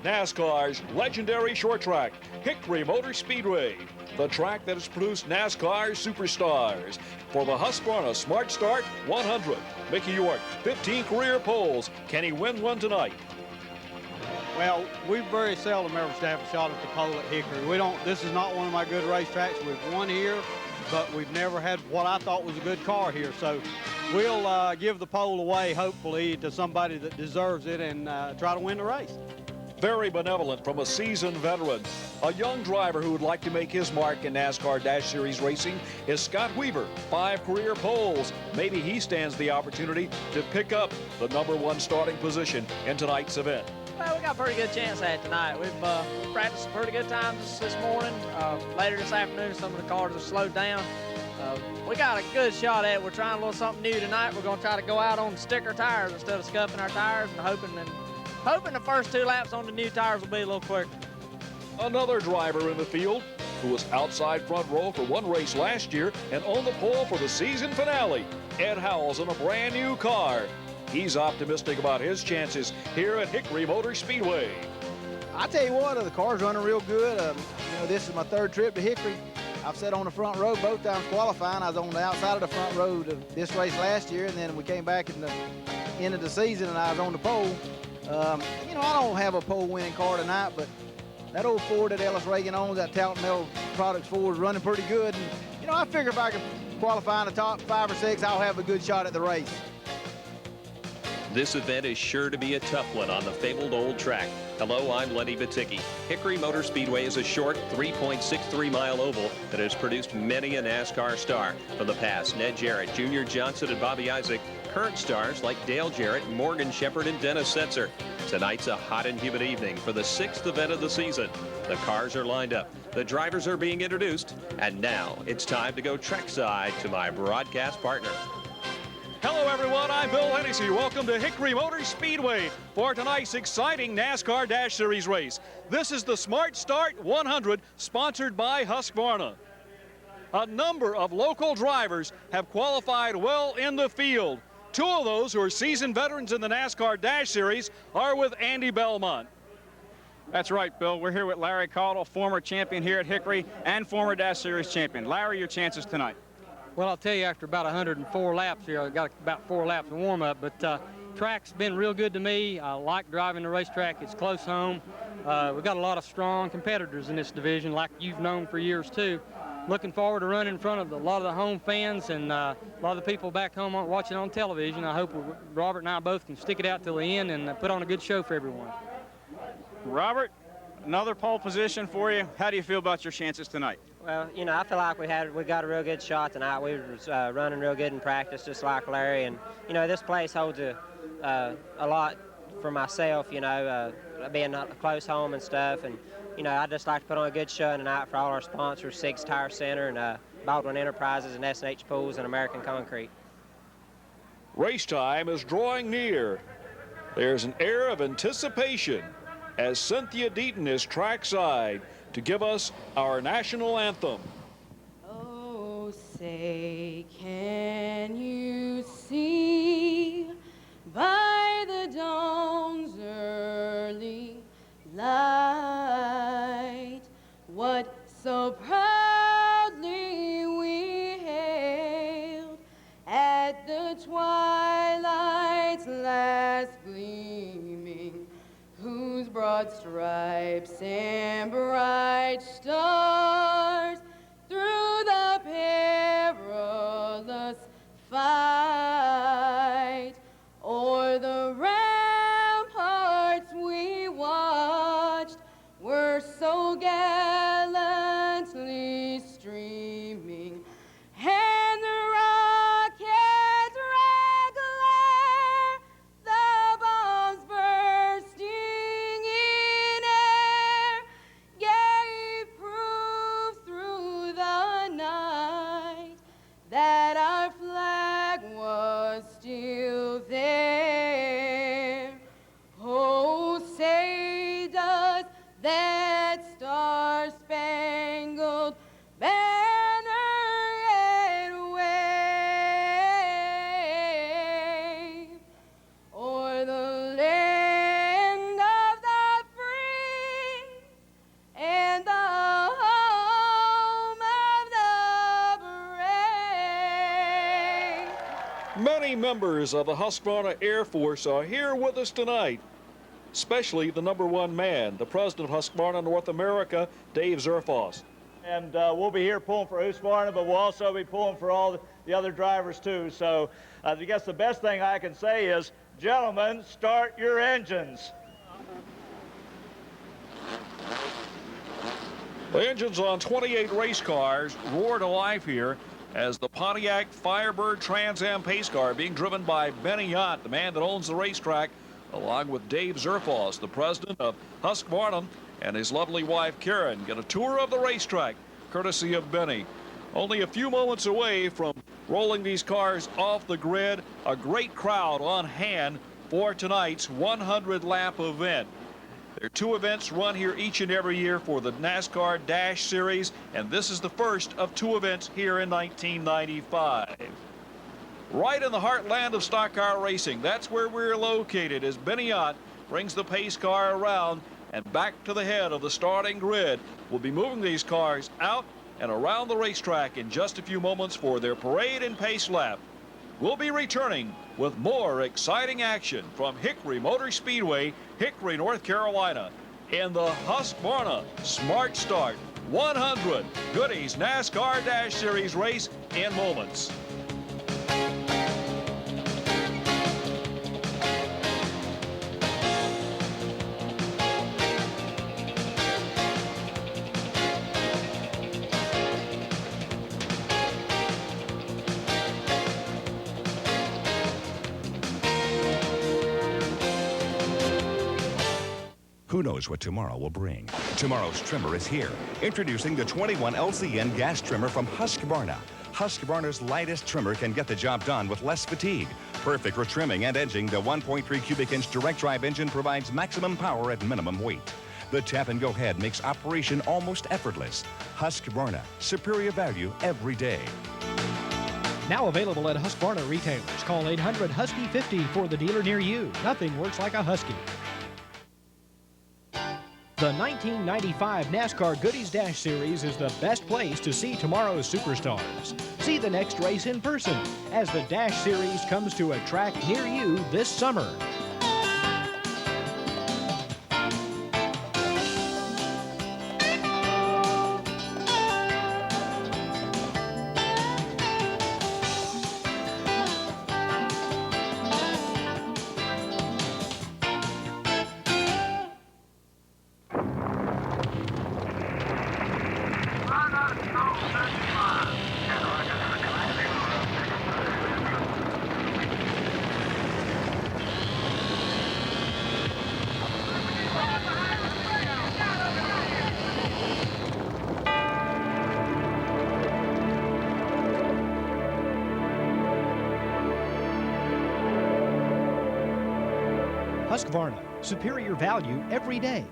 NASCAR's legendary short track, Hickory Motor Speedway, the track that has produced NASCAR superstars. For the Husqvarna Smart Start 100, Mickey York, 15 career poles. Can he win one tonight? Well, we very seldom ever have a shot at the pole at Hickory. This is not one of my good racetracks. We've won here, but we've never had what I thought was a good car here. So we'll give the pole away, hopefully, to somebody that deserves it and try to win the race. Very benevolent from a seasoned veteran. A young driver who would like to make his mark in NASCAR Dash Series racing is Scott Weaver, 5 career poles. Maybe he stands the opportunity to pick up the #1 starting position in tonight's event. Well, we got a pretty good chance at it tonight. We've practiced some pretty good times this morning. Later this afternoon, some of the cars have slowed down. We got a good shot at it. We're trying a little something new tonight. We're going to try to go out on sticker tires instead of scuffing our tires, and hoping the first 2 laps on the new tires will be a little quicker. Another driver in the field who was outside front row for one race last year and on the pole for the season finale. Ed Howells in a brand new car. He's optimistic about his chances here at Hickory Motor Speedway. I tell you what, the car's running real good. This is my 3rd trip to Hickory. I've sat on the front row both times qualifying. I was on the outside of the front row to this race last year, and then we came back in the end of the season, and I was on the pole. I don't have a pole winning car tonight, but that old Ford that Ellis Reagan owns, that Talent Metal Products Ford, is running pretty good. And, I figure if I can qualify in the top 5 or 6, I'll have a good shot at the race. This event is sure to be a tough one on the fabled old track. Hello, I'm Lenny Baticki. Hickory Motor Speedway is a short 3.63-mile oval that has produced many a NASCAR star from the past. Ned Jarrett, Junior Johnson, and Bobby Isaac. Current stars like Dale Jarrett, Morgan Shepherd, and Dennis Setzer. Tonight's a hot and humid evening for the 6th event of the season. The cars are lined up, the drivers are being introduced, and now it's time to go trackside to my broadcast partner. Hello everyone, I'm Bill Hennessy. Welcome to Hickory Motor Speedway for tonight's exciting NASCAR Dash Series race. This is the Smart Start 100 sponsored by Husqvarna. A number of local drivers have qualified well in the field. 2 of those who are seasoned veterans in the NASCAR Dash Series are with Andy Belmont. That's right, Bill. We're here with Larry Caudle, former champion here at Hickory and former Dash Series champion. Larry, your chances tonight. Well, I'll tell you, after about 104 laps here, I got about 4 laps of warm-up, but track's been real good to me. I like driving the racetrack. It's close home. We've got a lot of strong competitors in this division, like you've known for years, too. Looking forward to running in front of a lot of the home fans and a lot of the people back home watching on television. I hope Robert and I both can stick it out till the end and put on a good show for everyone. Robert, another pole position for you. How do you feel about your chances tonight? Well, I feel like we got a real good shot tonight. We were running real good in practice, just like Larry. And, this place holds a lot for myself, being a close home and stuff. And, I'd just like to put on a good show tonight for all our sponsors, Sig's Tire Center and Baldwin Enterprises and S&H Pools and American Concrete. Race time is drawing near. There's an air of anticipation as Cynthia Deaton is trackside to give us our national anthem. Oh, say, can you see by the dawn's early light what so proudly we hailed at the twilight's last gleaming, whose broad stripes and bright stars through the perilous fight o'er the ramparts we watched were so gallantly streaming, and the rockets regular, the bombs bursting in air, gave proof through Many members of the Husqvarna Air Force are here with us tonight, especially the #1 man, the president of Husqvarna North America, Dave Zerfoss. And we'll be here pulling for Husqvarna, but we'll also be pulling for all the other drivers too. So I guess the best thing I can say is, gentlemen, start your engines. The engines on 28 race cars roar to life here as the Pontiac Firebird Trans Am pace car being driven by Benny Yott, the man that owns the racetrack, along with Dave Zerfoss, the president of Husqvarna, and his lovely wife Karen, get a tour of the racetrack courtesy of Benny. Only a few moments away from rolling these cars off the grid, a great crowd on hand for tonight's 100-lap event. There are 2 events run here each and every year for the NASCAR Dash Series, and this is the first of 2 events here in 1995. Right in the heartland of stock car racing, that's where we're located as Benny Yott brings the pace car around and back to the head of the starting grid. We'll be moving these cars out and around the racetrack in just a few moments for their parade and pace lap. We'll be returning with more exciting action from Hickory Motor Speedway, Hickory, North Carolina, in the Husqvarna Smart Start 100 Goodies NASCAR Dash Series race in moments. Who knows what tomorrow will bring? Tomorrow's trimmer is here. Introducing the 21 LCN gas trimmer from Husqvarna. Husqvarna's lightest trimmer can get the job done with less fatigue. Perfect for trimming and edging, the 1.3 cubic inch direct drive engine provides maximum power at minimum weight. The tap and go head makes operation almost effortless. Husqvarna, superior value every day. Now available at Husqvarna retailers. Call 800-HUSKY-50 for the dealer near you. Nothing works like a Husky. The 1995 NASCAR Goodies Dash Series is the best place to see tomorrow's superstars. See the next race in person as the Dash Series comes to a track near you this summer. Husqvarna, superior value every day.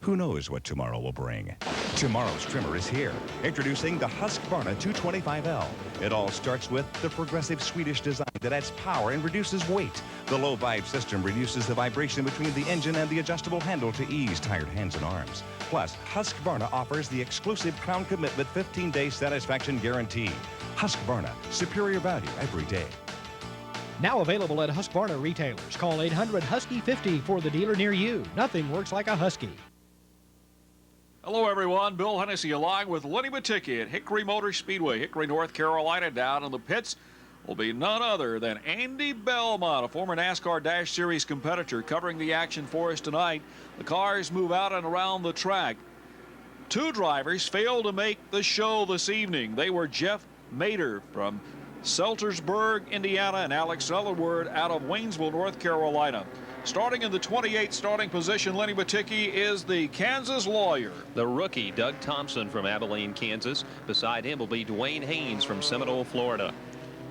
Who knows what tomorrow will bring? Tomorrow's trimmer is here. Introducing the Husqvarna 225L. It all starts with the progressive Swedish design that adds power and reduces weight. The low vibe system reduces the vibration between the engine and the adjustable handle to ease tired hands and arms. Plus, Husqvarna offers the exclusive Crown Commitment 15-day satisfaction guarantee. Husqvarna, superior value every day. Now available at Husqvarna retailers. Call 800-HUSKY-50 for the dealer near you. Nothing works like a Husky. Hello, everyone. Bill Hennessy along with Lenny Baticki at Hickory Motor Speedway, Hickory, North Carolina. Down in the pits will be none other than Andy Belmont, a former NASCAR Dash Series competitor, covering the action for us tonight. The cars move out and around the track. 2 drivers failed to make the show this evening. They were Jeff Mader from Seltersburg, Indiana, and Alex Ellerwood out of Waynesville, North Carolina. Starting in the 28th starting position, Lenny Baticki, is the Kansas lawyer. The rookie, Doug Thompson from Abilene, Kansas. Beside him will be Dwayne Haynes from Seminole, Florida.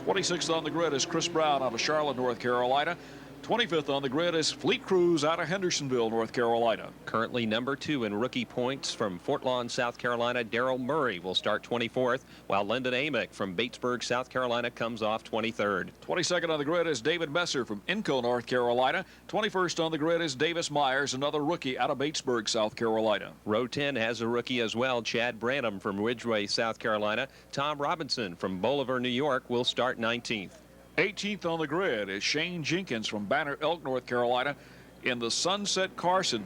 26th on the grid is Chris Brown out of Charlotte, North Carolina. 25th on the grid is Fleet Cruz out of Hendersonville, North Carolina. Currently #2 in rookie points from Fort Lawn, South Carolina. Daryl Murray will start 24th, while Lyndon Amick from Batesburg, South Carolina comes off 23rd. 22nd on the grid is David Messer from Inco, North Carolina. 21st on the grid is Davis Myers, another rookie out of Batesburg, South Carolina. Row 10 has a rookie as well, Chad Branham from Ridgeway, South Carolina. Tom Robinson from Bolivar, New York will start 19th. 18th on the grid is Shane Jenkins from Banner Elk, North Carolina, in the Sunset Carson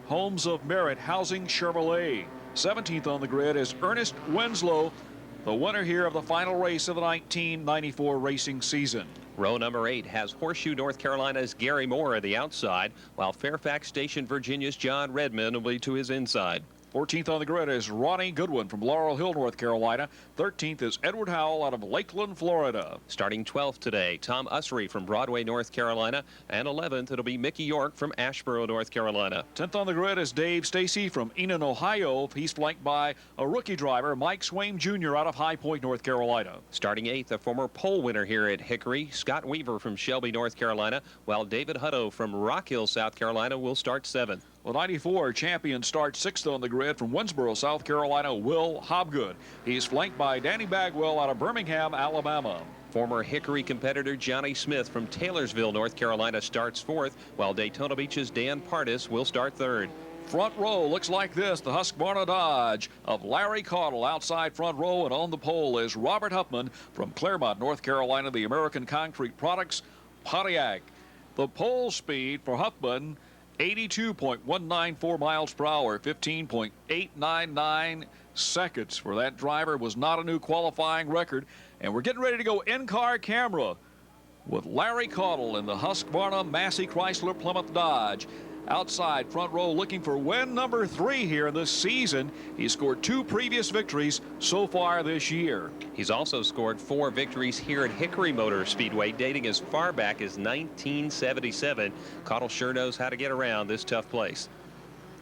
Homes of Merit Housing Chevrolet. 17th on the grid is Ernest Winslow, the winner here of the final race of the 1994 racing season. Row number 8 has Horseshoe, North Carolina's Gary Moore at the outside, while Fairfax Station, Virginia's John Redmond will be to his inside. 14th on the grid is Ronnie Goodwin from Laurel Hill, North Carolina. 13th is Edward Howell out of Lakeland, Florida. Starting 12th today, Tom Ussery from Broadway, North Carolina. And 11th, it'll be Mickey York from Asheboro, North Carolina. 10th on the grid is Dave Stacy from Enon, Ohio. He's flanked by a rookie driver, Mike Swaim Jr. out of High Point, North Carolina. Starting 8th, a former pole winner here at Hickory, Scott Weaver from Shelby, North Carolina, while David Hutto from Rock Hill, South Carolina will start 7th. The 94 champion starts 6th on the grid from Winsboro, South Carolina, Will Hobgood. He's flanked by Danny Bagwell out of Birmingham, Alabama. Former Hickory competitor Johnny Smith from Taylorsville, North Carolina starts 4th, while Daytona Beach's Dan Partis will start 3rd. Front row looks like this. The Husqvarna Dodge of Larry Caudle outside front row, and on the pole is Robert Huffman from Claremont, North Carolina, the American Concrete Products Pontiac. The pole speed for Huffman, 82.194 miles per hour, 15.899 seconds for that driver. Was not a new qualifying record. And we're getting ready to go in-car camera with Larry Caudle in the Husqvarna Massey Chrysler Plymouth Dodge. Outside front row looking for win number 3 here this season. He scored 2 previous victories so far this year. He's also scored 4 victories here at Hickory Motor Speedway, dating as far back as 1977. Caudle sure knows how to get around this tough place.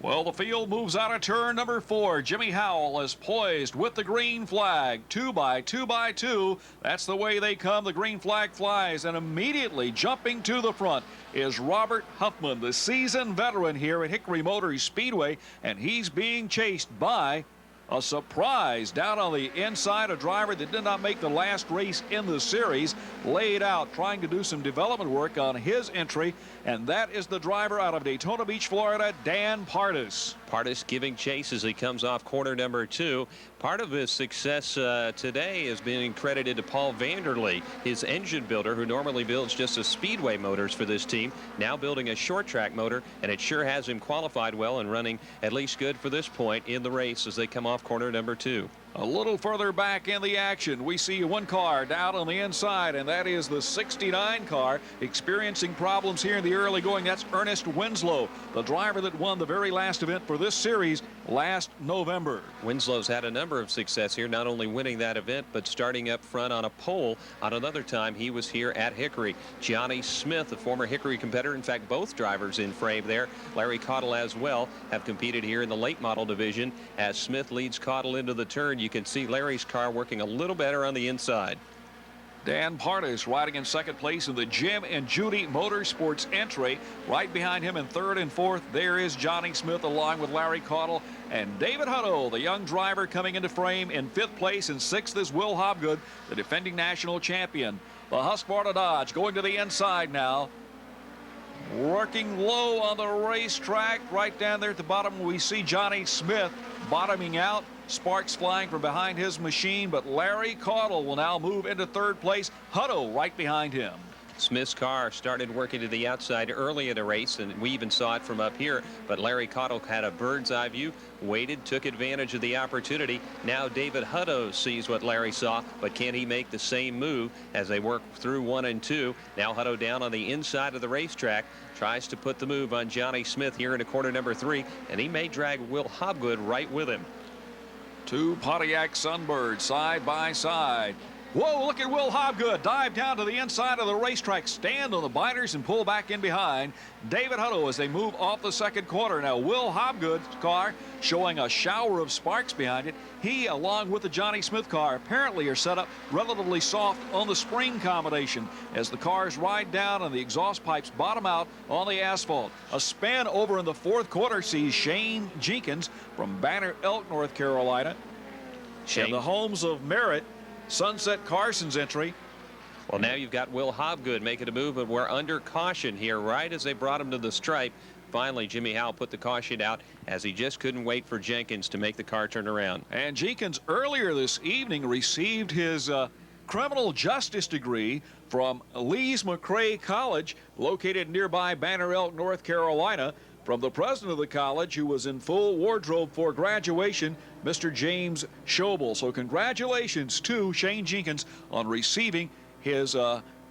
Well, the field moves out of turn number 4. Jimmy Howell is poised with the green flag. 2 by 2 by 2. That's the way they come. The green flag flies, and immediately jumping to the front is Robert Huffman, the seasoned veteran here at Hickory Motor Speedway, and he's being chased by a surprise down on the inside, a driver that did not make the last race in the series, laid out trying to do some development work on his entry, and that is the driver out of Daytona Beach, Florida, Dan Partis. Partis giving chase as he comes off corner number 2. Part of his success today is being credited to Paul Vanderlee, his engine builder, who normally builds just a speedway motors for this team, now building a short track motor, and it sure has him qualified well and running at least good for this point in the race as they come off corner number 2. A little further back in the action, we see one car down on the inside, and that is the 69 car experiencing problems here in the early going. That's Ernest Winslow, the driver that won the very last event for this series last November. Winslow's had a number of success here, not only winning that event, but starting up front on a pole on another time he was here at Hickory. Johnny Smith, a former Hickory competitor, in fact, both drivers in frame there, Larry Caudle as well, have competed here in the late model division. As Smith leads Caudle into the turn, you can see Larry's car working a little better on the inside. Dan Partis riding in second place in the Jim and Judy Motorsports entry. Right behind him in 3rd and 4th, there is Johnny Smith along with Larry Caudle. And David Hutto, the young driver, coming into frame in 5th place. And 6th is Will Hobgood, the defending national champion. The Husqvarna Dodge going to the inside now. Working low on the racetrack. Right down there at the bottom, we see Johnny Smith bottoming out. Sparks flying from behind his machine, but Larry Caudle will now move into 3rd place. Hutto right behind him. Smith's car started working to the outside early in the race, and we even saw it from up here, but Larry Caudle had a bird's eye view, waited, took advantage of the opportunity. Now David Hutto sees what Larry saw, but can he make the same move as they work through 1 and 2? Now Hutto down on the inside of the racetrack, tries to put the move on Johnny Smith here into corner number 3, and he may drag Will Hobgood right with him. 2 Pontiac Sunbirds side by side. Whoa, look at Will Hobgood dive down to the inside of the racetrack, stand on the binders and pull back in behind David Hutto as they move off the 2nd quarter. Now Will Hobgood's car showing a shower of sparks behind it. He, along with the Johnny Smith car, apparently are set up relatively soft on the spring combination as the cars ride down and the exhaust pipes bottom out on the asphalt. A spin over in the 4th quarter sees Shane Jenkins from Banner Elk, North Carolina. And the Homes of Merit Sunset Carson's entry. Well, now you've got Will Hobgood making a move, but we're under caution here right as they brought him to the stripe. Finally, Jimmy Howell put the caution out as he just couldn't wait for Jenkins to make the car turn around. And Jenkins earlier this evening received his criminal justice degree from Lees-McRae College, located nearby Banner Elk, North Carolina, from the president of the college, who was in full wardrobe for graduation, Mr. James Schobel. So congratulations to Shane Jenkins on receiving his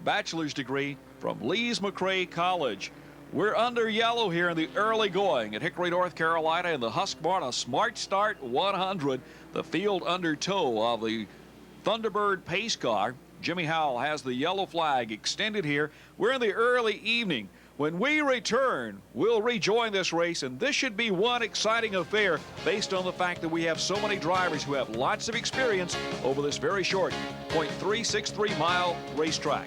bachelor's degree from Lees-McRae College. We're under yellow here in the early going at Hickory, North Carolina, in the Husqvarna Smart Start 100, the field under tow of the Thunderbird pace car. Jimmy Howell has the yellow flag extended here. We're in the early evening. When we return, we'll rejoin this race, and this should be one exciting affair based on the fact that we have so many drivers who have lots of experience over this very short 0.363 mile racetrack.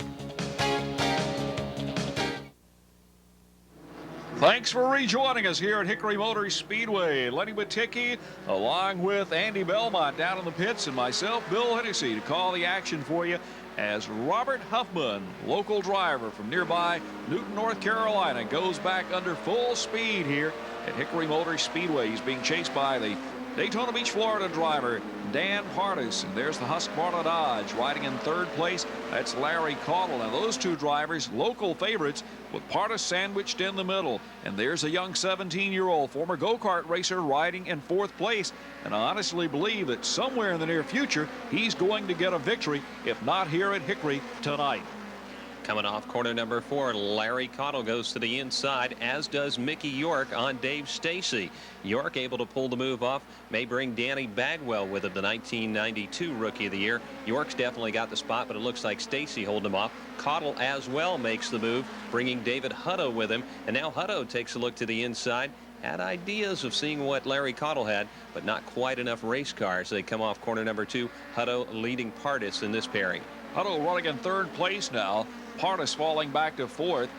Thanks for rejoining us here at Hickory Motor Speedway. Lenny Baticki, along with Andy Belmont down in the pits, and myself, Bill Hennessy, to call the action for you as Robert Huffman, local driver from nearby Newton, North Carolina, goes back under full speed here at Hickory Motor Speedway. He's being chased by the Daytona Beach, Florida driver Dan Partis, and there's the Husqvarna Dodge riding in third place. That's Larry Caudle. Now those two drivers, local favorites, with Partis sandwiched in the middle. And there's a young 17-year-old former go-kart racer riding in fourth place. And I honestly believe that somewhere in the near future, he's going to get a victory, if not here at Hickory tonight. Coming off corner number 4, Larry Caudle goes to the inside, as does Mickey York on Dave Stacy. York able to pull the move off, may bring Danny Bagwell with him, the 1992 Rookie of the Year. York's definitely got the spot, but it looks like Stacy holding him off. Caudle as well makes the move, bringing David Hutto with him. And now Hutto takes a look to the inside. Had ideas of seeing what Larry Caudle had, but not quite enough race cars. They come off corner number 2, Hutto leading Partis in this pairing. Hutto running in third place now. Partis falling back to fourth.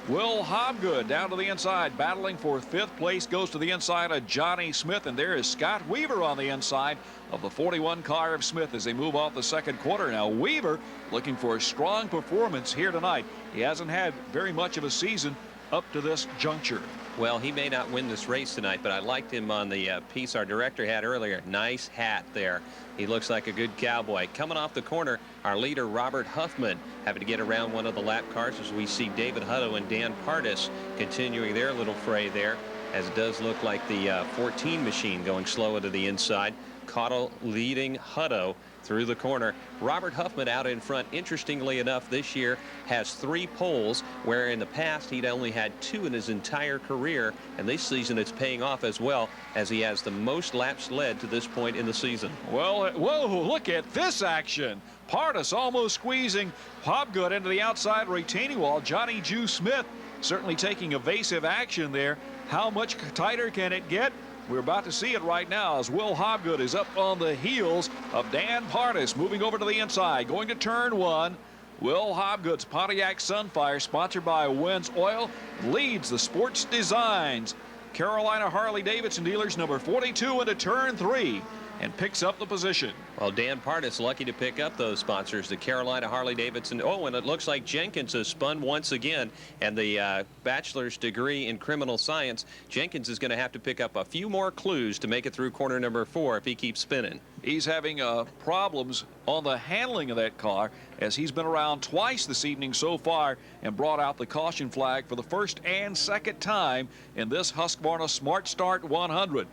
Will Hobgood down to the inside, battling for fifth place, goes to the inside of Johnny Smith, and there is Scott Weaver on the inside of the 41 car of Smith as they move off the second quarter. Now Weaver looking for a strong performance here tonight. He hasn't had very much of a season up to this juncture. Well, he may not win this race tonight, but I liked him on the piece our director had earlier. Nice hat there. He looks like a good cowboy. Coming off the corner, our leader, Robert Huffman, having to get around one of the lap cars as we see David Hutto and Dan Partis continuing their little fray there, as it does look like the 14 machine going slow to the inside. Caudle leading Hutto through the corner. Robert Huffman out in front, interestingly enough, this year has 3 poles, where in the past he'd only had 2 in his entire career, and this season it's paying off as well, as he has the most laps led to this point in the season. Well, whoa, look at this action. Partis almost squeezing Hobgood into the outside retaining wall. Johnny Jew Smith certainly taking evasive action there. How much tighter can it get? We're about to see it right now as Will Hobgood is up on the heels of Dan Partis, moving over to the inside, going to turn 1. Will Hobgood's Pontiac Sunfire, sponsored by Wins Oil, leads the Sports Designs Carolina Harley-Davidson dealers number 42 into turn 3 and picks up the position. Well, Dan Partis lucky to pick up those sponsors, the Carolina Harley-Davidson. Oh, and it looks like Jenkins has spun once again, and the bachelor's degree in criminal science. Jenkins is going to have to pick up a few more clues to make it through corner number 4 if he keeps spinning. He's having problems on the handling of that car, as he's been around twice this evening so far and brought out the caution flag for the first and second time in this Husqvarna Smart Start 100.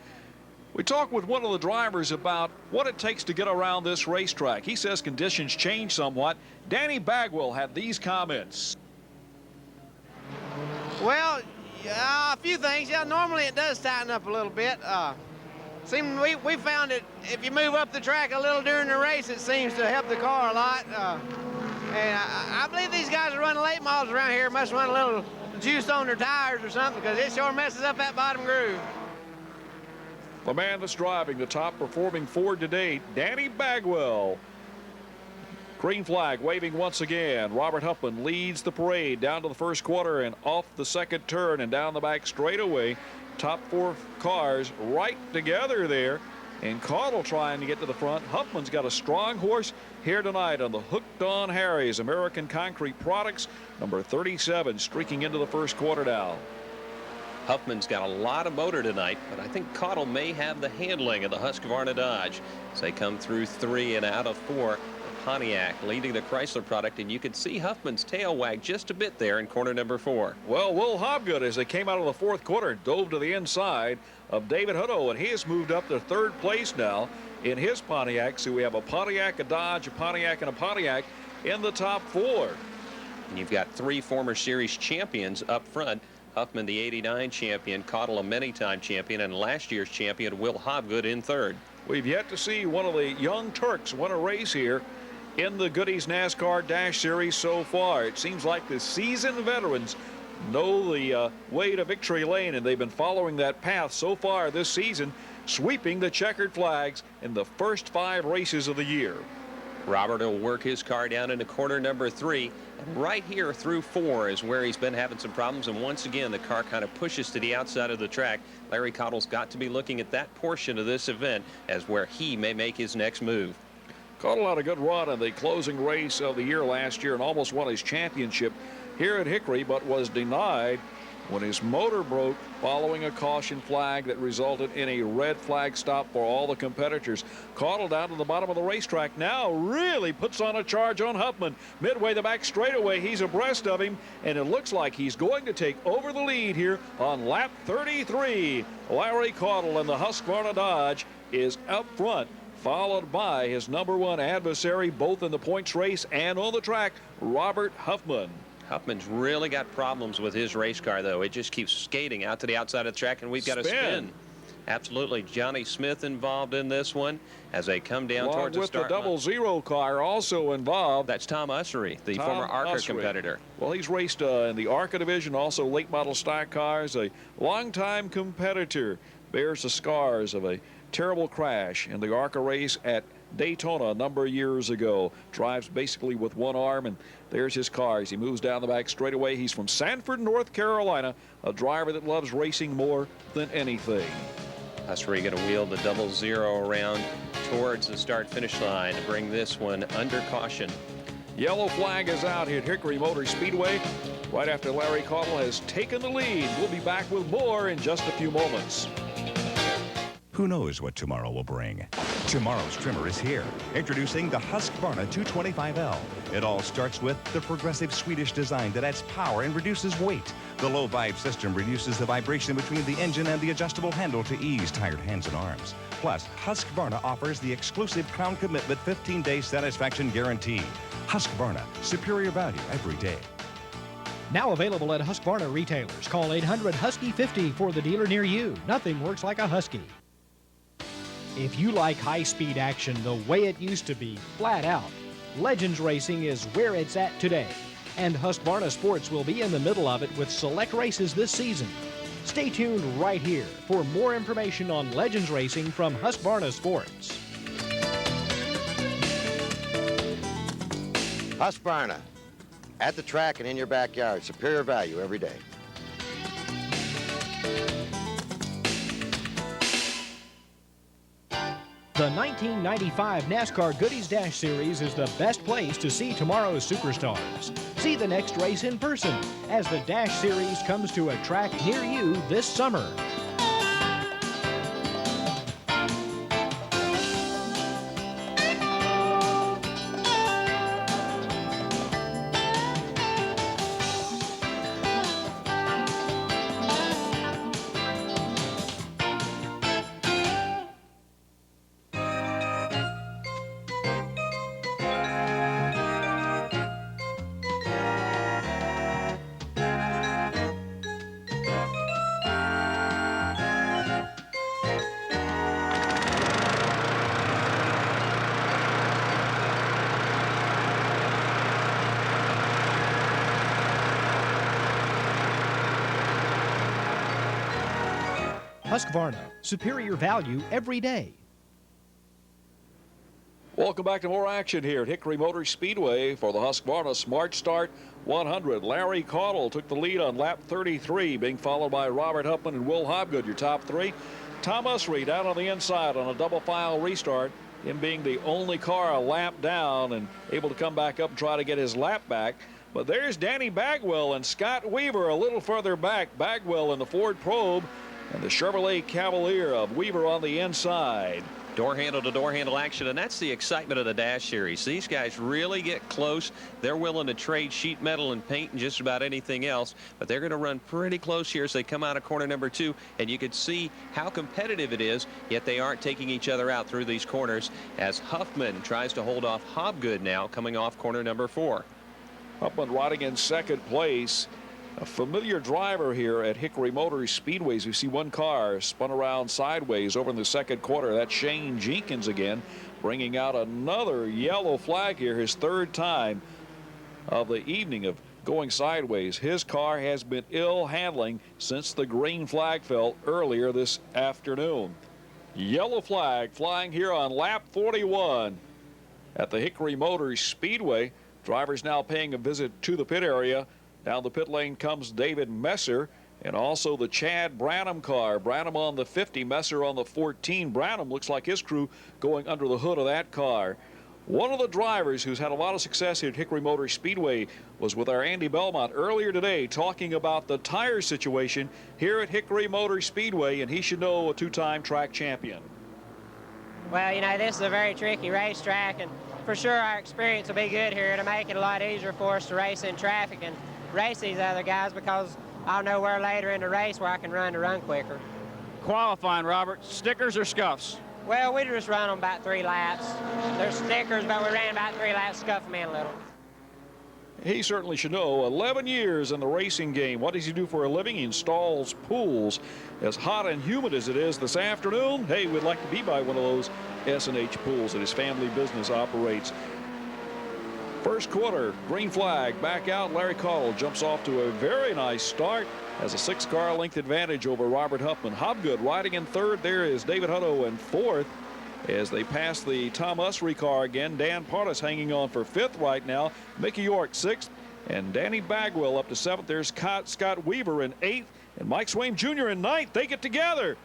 We talked with one of the drivers about what it takes to get around this racetrack. He says conditions change somewhat. Danny Bagwell had these comments. Well, a few things. Yeah, normally it does tighten up a little bit. We found it, if you move up the track a little during the race, it seems to help the car a lot. And I believe these guys are running late models around here must run a little juice on their tires or something, because it sure messes up that bottom groove. The man that's driving the top performing Ford to date, Danny Bagwell. Green flag waving once again. Robert Huffman leads the parade down to the first quarter and off the second turn and down the back straightaway. Top 4 cars right together there. And Caudle trying to get to the front. Huffman's got a strong horse here tonight on the Hooked on Harry's American Concrete Products, number 37, streaking into the first quarter now. Huffman's got a lot of motor tonight, but I think Caudle may have the handling of the Husqvarna Dodge as they come through 3 and out of 4. Pontiac leading the Chrysler product, and you can see Huffman's tail wag just a bit there in corner number 4. Well, Will Hobgood, as they came out of the fourth quarter, dove to the inside of David Hutto, and he has moved up to third place now in his Pontiac. So we have a Pontiac, a Dodge, a Pontiac, and a Pontiac in the top 4. And you've got 3 former series champions up front. Huffman, the '89 champion, Caudle, a many-time champion, and last year's champion, Will Hobgood, in third. We've yet to see one of the young Turks win a race here in the Goody's NASCAR Dash Series so far. It seems like the seasoned veterans know the way to victory lane, and they've been following that path so far this season, sweeping the checkered flags in the first 5 races of the year. Robert will work his car down into corner number 3. And right here through 4 is where he's been having some problems. And once again, the car kind of pushes to the outside of the track. Larry Caudle's got to be looking at that portion of this event as where he may make his next move. Caudle had a good run in the closing race of the year last year and almost won his championship here at Hickory, but was denied when his motor broke following a caution flag that resulted in a red flag stop for all the competitors. Caudle down to the bottom of the racetrack now really puts on a charge on Huffman. Midway the back straightaway, he's abreast of him, and it looks like he's going to take over the lead here on lap 33. Larry Caudle in the Husqvarna Dodge is up front, followed by his #1 adversary, both in the points race and on the track, Robert Huffman. Huffman's really got problems with his race car, though. It just keeps skating out to the outside of the track, and we've got a spin. Absolutely. Johnny Smith involved in this one as they come down towards the start line. With the 00 car also involved. That's Tom Ussery, the former ARCA competitor. Well, he's raced in the ARCA division, also late model stock cars. A longtime competitor, bears the scars of a terrible crash in the ARCA race at Daytona a number of years ago. Drives basically with one arm, and there's his car as he moves down the back straightaway. He's from Sanford, North Carolina, a driver that loves racing more than anything. Ussery going to wheel the 00 around towards the start-finish line to bring this one under caution. Yellow flag is out here at Hickory Motor Speedway right after Larry Caudle has taken the lead. We'll be back with more in just a few moments. Who knows what tomorrow will bring? Tomorrow's trimmer is here. Introducing the Husqvarna 225L. It all starts with the progressive Swedish design that adds power and reduces weight. The low vibe system reduces the vibration between the engine and the adjustable handle to ease tired hands and arms. Plus, Husqvarna offers the exclusive Crown Commitment 15-day satisfaction guarantee. Husqvarna, superior value every day. Now available at Husqvarna retailers. Call 800-HUSKY-50 for the dealer near you. Nothing works like a Husky. If you like high-speed action the way it used to be, flat out, Legends Racing is where it's at today. And Husqvarna Sports will be in the middle of it with select races this season. Stay tuned right here for more information on Legends Racing from Husqvarna Sports. Husqvarna, at the track and in your backyard, superior value every day. The 1995 NASCAR Goodies Dash Series is the best place to see tomorrow's superstars. See the next race in person as the Dash Series comes to a track near you this summer. Husqvarna, superior value every day. Welcome back to more action here at Hickory Motor Speedway for the Husqvarna Smart Start 100. Larry Caudle took the lead on lap 33, being followed by Robert Huffman and Will Hobgood, your top 3. Tom Ussery down on the inside on a double file restart, him being the only car a lap down and able to come back up and try to get his lap back. But there's Danny Bagwell and Scott Weaver a little further back. Bagwell in the Ford Probe and the Chevrolet Cavalier of Weaver on the inside. Door handle to door handle action, and that's the excitement of the Dash Series. These guys really get close. They're willing to trade sheet metal and paint and just about anything else, but they're going to run pretty close here as they come out of corner number 2, and you can see how competitive it is, yet they aren't taking each other out through these corners as Huffman tries to hold off Hobgood now coming off corner number 4. Huffman riding in second place. A familiar driver here at Hickory Motor Speedways. You see one car spun around sideways over in the second quarter. That's Shane Jenkins again, bringing out another yellow flag here, his third time of the evening of going sideways. His car has been ill handling since the green flag fell earlier this afternoon. Yellow flag flying here on lap 41 at the Hickory Motor Speedway. Drivers now paying a visit to the pit area. Down the pit lane comes David Messer and also the Chad Branham car. Branham on the 50, Messer on the 14. Branham looks like his crew going under the hood of that car. One of the drivers who's had a lot of success here at Hickory Motor Speedway was with our Andy Belmont earlier today talking about the tire situation here at Hickory Motor Speedway, and he should know a 2-time track champion. Well, you know, this is a very tricky racetrack, and for sure our experience will be good here to make it a lot easier for us to race in traffic and race these other guys, because I'll know where later in the race where I can run to run quicker. Qualifying, Robert, stickers or scuffs? Well, we just run them about 3 laps. There's stickers, but we ran about 3 laps, scuff them in a little. He certainly should know. 11 years in the racing game. What does he do for a living? He installs pools. As hot and humid as it is this afternoon, hey, we'd like to be by one of those S&H pools that his family business operates. First quarter, green flag, back out. Larry Caudle jumps off to a very nice start. Has a 6-car length advantage over Robert Huffman. Hobgood riding in third. There is David Hutto in fourth as they pass the Tom Usry car again. Dan Partis hanging on for 5th right now. Mickey York 6th, and Danny Bagwell up to 7th. There's Scott Weaver in 8th, and Mike Swaim Jr. in 9th. They get together.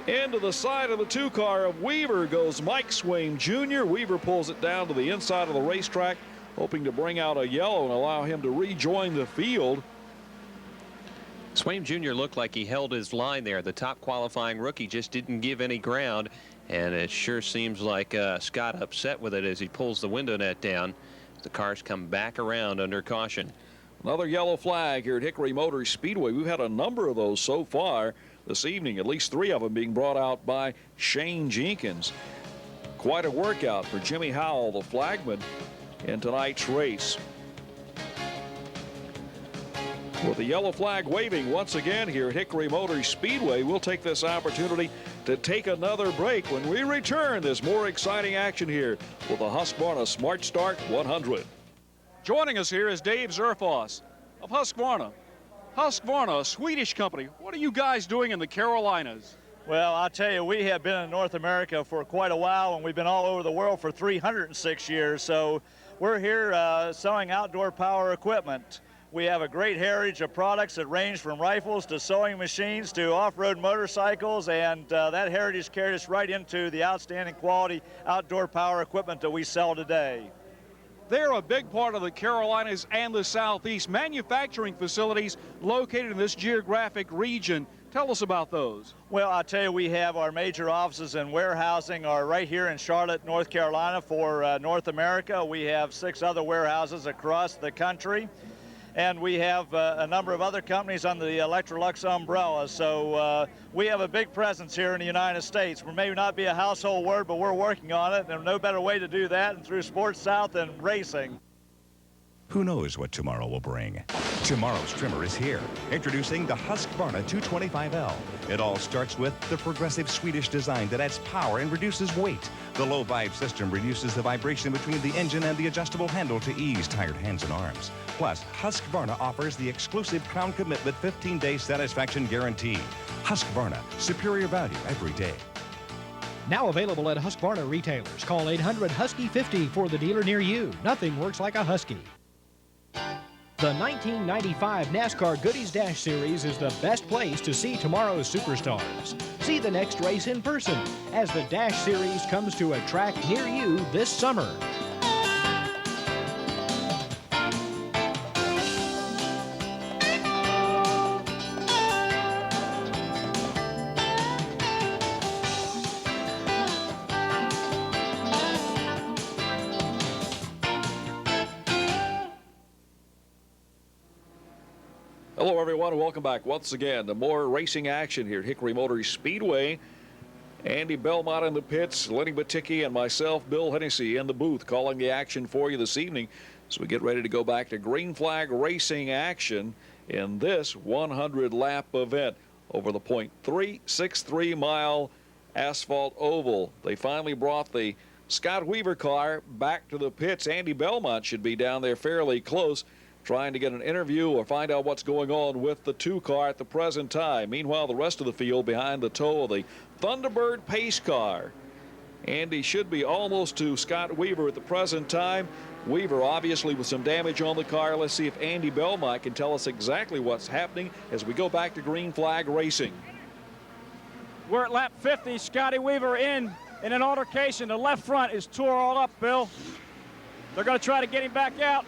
Into the side of the 2-car of Weaver goes Mike Swaim Jr. Weaver pulls it down to the inside of the racetrack, hoping to bring out a yellow and allow him to rejoin the field. Swaim Jr. looked like he held his line there. The top qualifying rookie just didn't give any ground, and it sure seems like Scott upset with it as he pulls the window net down. The cars come back around under caution. Another yellow flag here at Hickory Motor Speedway. We've had a number of those so far this evening, at least 3 of them being brought out by Shane Jenkins. Quite a workout for Jimmy Howell, the flagman, in tonight's race. With the yellow flag waving once again here at Hickory Motor Speedway, we'll take this opportunity to take another break. When we return, there's more exciting action here with the Husqvarna Smart Start 100. Joining us here is Dave Zerfoss of Husqvarna. Husqvarna, a Swedish company. What are you guys doing in the Carolinas? Well, I'll tell you, we have been in North America for quite a while, and we've been all over the world for 306 years. So we're here selling outdoor power equipment. We have a great heritage of products that range from rifles to sewing machines to off-road motorcycles, and that heritage carried us right into the outstanding quality outdoor power equipment that we sell today. They're a big part of the Carolinas and the Southeast. Manufacturing facilities located in this geographic region. Tell us about those. Well, I'll tell you, we have our major offices and warehousing are right here in Charlotte, North Carolina for North America. We have 6 other warehouses across the country. And we have a number of other companies under the Electrolux umbrella. So we have a big presence here in the United States. We may not be a household word, but we're working on it. And no better way to do that than through Sports South and racing. Who knows what tomorrow will bring? Tomorrow's trimmer is here. Introducing the Husqvarna 225L. It all starts with the progressive Swedish design that adds power and reduces weight. The low vibe system reduces the vibration between the engine and the adjustable handle to ease tired hands and arms. Plus, Husqvarna offers the exclusive Crown Commitment 15-day satisfaction guarantee. Husqvarna, superior value every day. Now available at Husqvarna retailers. Call 800-HUSKY-50 for the dealer near you. Nothing works like a Husky. The 1995 NASCAR Goodies Dash Series is the best place to see tomorrow's superstars. See the next race in person as the Dash Series comes to a track near you this summer. Hello, everyone, and welcome back once again to more racing action here at Hickory Motor Speedway. Andy Belmont in the pits, Lenny Baticki, and myself, Bill Hennessy, in the booth calling the action for you this evening. So we get ready to go back to green flag racing action in this 100-lap event over the .363 mile asphalt oval. They finally brought the Scott Weaver car back to the pits. Andy Belmont should be down there fairly close, trying to get an interview or find out what's going on with the 2 car at the present time. Meanwhile, the rest of the field behind the toe of the Thunderbird pace car. Andy should be almost to Scott Weaver at the present time. Weaver obviously with some damage on the car. Let's see if Andy Belmont can tell us exactly what's happening as we go back to green flag racing. We're at lap 50. Scotty Weaver in an altercation. The left front is tore all up, Bill. They're going to try to get him back out.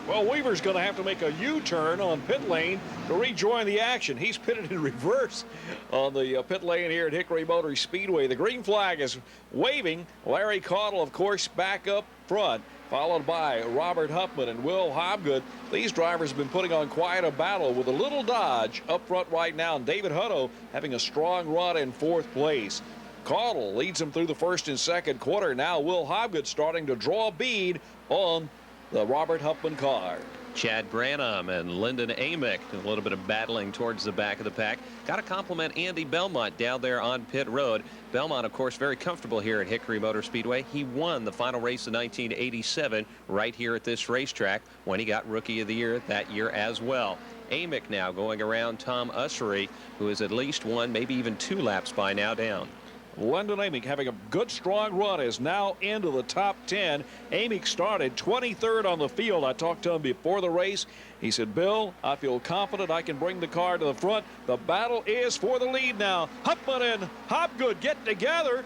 Well, Weaver's going to have to make a U-turn on pit lane to rejoin the action. He's pitted in reverse on the pit lane here at Hickory Motor Speedway. The green flag is waving. Larry Caudle, of course, back up front, followed by Robert Huffman and Will Hobgood. These drivers have been putting on quite a battle with a little Dodge up front right now, and David Hutto having a strong run in 4th place. Caudle leads him through the 1st and 2nd quarter. Now Will Hobgood starting to draw a bead on the Robert Huffman car. Chad Branham and Lyndon Amick, a little bit of battling towards the back of the pack. Got to compliment Andy Belmont down there on pit road. Belmont, of course, very comfortable here at Hickory Motor Speedway. He won the final race in 1987 right here at this racetrack when he got Rookie of the Year that year as well. Amick now going around Tom Ussery, who is at least 1, maybe even 2 laps by now down. Lyndon Amick having a good strong run is now into the top 10. Amick started 23rd on the field. I talked to him before the race. He said, Bill, I feel confident I can bring the car to the front. The battle is for the lead now. Huffman and Hobgood get together,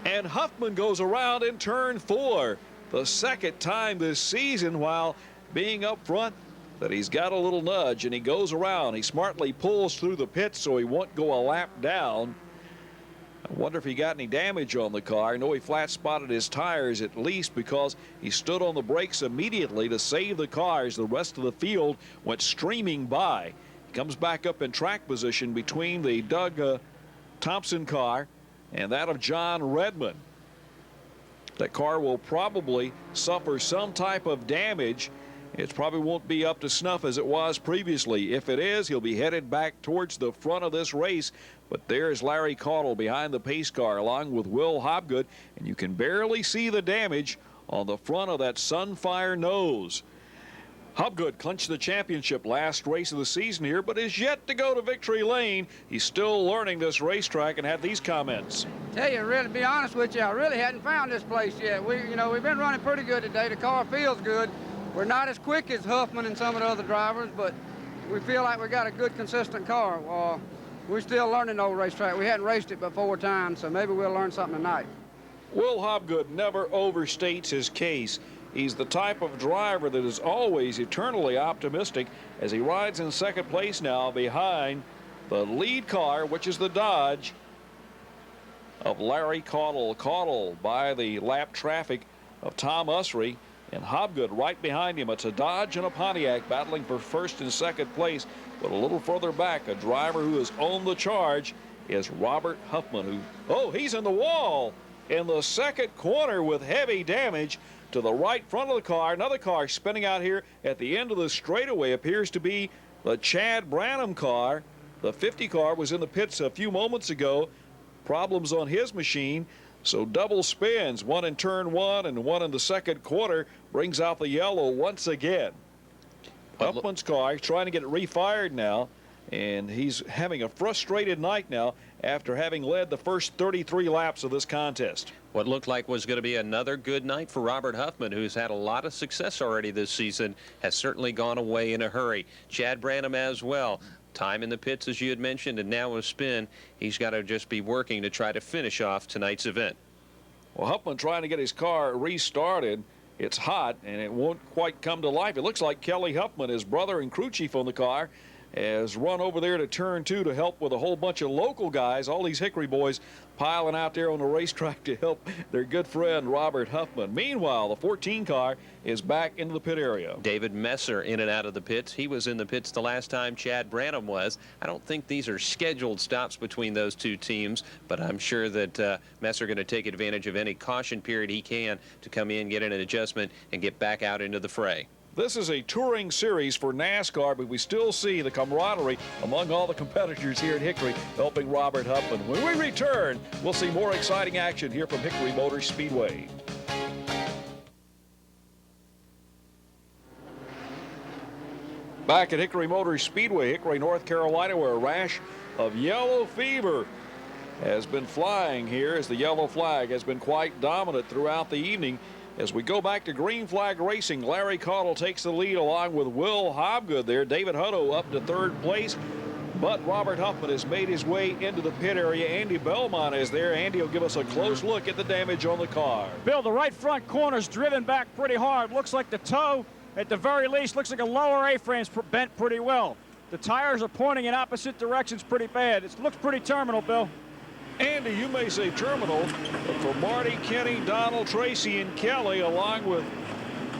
and Huffman goes around in turn 4. The 2nd time this season while being up front that he's got a little nudge, and he goes around. He smartly pulls through the pits so he won't go a lap down. I wonder if he got any damage on the car. I know he flat spotted his tires at least because he stood on the brakes immediately to save the car as the rest of the field went streaming by. He comes back up in track position between the Doug Thompson car and that of John Redmond. That car will probably suffer some type of damage. It probably won't be up to snuff as it was previously. If it is, he'll be headed back towards the front of this race. But there's Larry Caudle behind the pace car along with Will Hobgood, and you can barely see the damage on the front of that Sunfire nose. Hobgood clinched the championship last race of the season here, but is yet to go to victory lane. He's still learning this racetrack and had these comments. Tell you, really, to be honest with you, I really hadn't found this place yet. We've been running pretty good today. The car feels good. We're not as quick as Huffman and some of the other drivers, but we feel like we got a good, consistent car. We're still learning the old racetrack. We hadn't raced it but 4 times, so maybe we'll learn something tonight. Will Hobgood never overstates his case. He's the type of driver that is always eternally optimistic as he rides in 2nd place now behind the lead car, which is the Dodge of Larry Caudle. Caudle by the lap traffic of Tom Ussery, and Hobgood right behind him. It's a Dodge and a Pontiac battling for 1st and 2nd place. But a little further back, a driver who is on the charge is Robert Huffman, he's in the wall in the 2nd corner with heavy damage to the right front of the car. Another car spinning out here at the end of the straightaway appears to be the Chad Branham car. The 50 car was in the pits a few moments ago. Problems on his machine. So double spins, one in turn 1 and one in the 2nd quarter, brings out the yellow once again. Huffman's car trying to get it refired now, and he's having a frustrated night now after having led the first 33 laps of this contest. What looked like was going to be another good night for Robert Huffman, who's had a lot of success already this season, has certainly gone away in a hurry. Chad Branham as well. Time in the pits, as you had mentioned, and now a spin. He's got to just be working to try to finish off tonight's event. Well, Huffman trying to get his car restarted. It's hot, and it won't quite come to life. It looks like Kelly Huffman, his brother and crew chief on the car, has run over there to turn 2 to help with a whole bunch of local guys. All these Hickory boys piling out there on the racetrack to help their good friend Robert Huffman. Meanwhile, the 14 car is back into the pit area. David Messer in and out of the pits. He was in the pits the last time Chad Branham was. I don't think these are scheduled stops between those two teams, but I'm sure that Messer going to take advantage of any caution period he can to come in, get in an adjustment, and get back out into the fray. This is a touring series for NASCAR, but we still see the camaraderie among all the competitors here at Hickory helping Robert Huffman. When we return, we'll see more exciting action here from Hickory Motor Speedway. Back at Hickory Motor Speedway, Hickory, North Carolina, where a rash of yellow fever has been flying here as the yellow flag has been quite dominant throughout the evening. As we go back to green flag racing, Larry Caudle takes the lead along with Will Hobgood there. David Hutto up to 3rd place, but Robert Huffman has made his way into the pit area. Andy Belmont is there. Andy will give us a close look at the damage on the car. Bill, the right front corner's driven back pretty hard. Looks like the toe, at the very least, looks like a lower A-frame's bent pretty well. The tires are pointing in opposite directions pretty bad. It looks pretty terminal, Bill. Andy, you may say terminal, but for Marty, Kenny, Donald, Tracy, and Kelly, along with